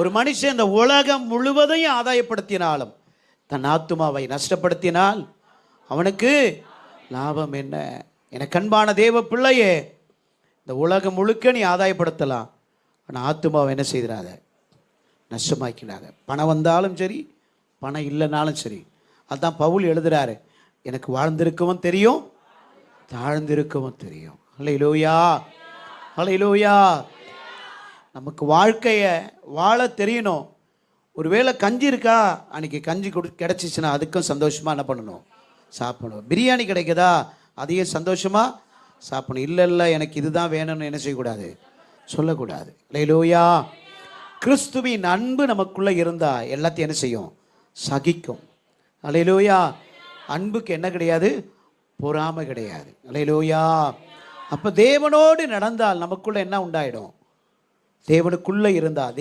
ஒரு மனுஷன் இந்த உலகம் முழுவதையும் ஆதாயப்படுத்தினாலும் தன் ஆத்துமாவை நஷ்டப்படுத்தினால் அவனுக்கு லாபம் என்ன? எனக்கு அன்பான தேவ பிள்ளையே, இந்த உலகம் முழுக்க நீ ஆதாயப்படுத்தலாம், ஆனால் ஆத்துமாவை என்ன செய்திடாத, நஷ்டமாக்கிடாத. பணம் வந்தாலும் சரி, பணம் இல்லைனாலும் சரி. அதுதான் பவுல் எழுதுறாரு, எனக்கு வாழ்ந்திருக்கவும் தெரியும், தாழ்ந்திருக்கவும் தெரியும். அல்லேலூயா, அல்லேலூயா. நமக்கு வாழ்க்கையை வாழ தெரியணும். ஒருவேளை கஞ்சி இருக்கா, அன்றைக்கி கஞ்சி கிடச்சிச்சின்னா அதுக்கும் சந்தோஷமாக என்ன பண்ணணும், சாப்பிடணும். பிரியாணி கிடைக்குதா, அதையும் சந்தோஷமாக சாப்பிடணும். இல்லை இல்லை எனக்கு இதுதான் வேணும்னு என்ன செய்யக்கூடாது, சொல்லக்கூடாது. அல்லேலூயா. கிறிஸ்துவின் அன்பு நமக்குள்ளே இருந்தால் எல்லாத்தையும் என்ன செய்யும், சகிக்கும். அல்லேலூயா. அன்புக்கு என்ன கிடையாது, பொறாமை கிடையாது. அல்லேலூயா. அப்போ தேவனோடு நடந்தால் நமக்குள்ளே என்ன உண்டாயிடும், தேவனுக்குள்ளே இருந்தால்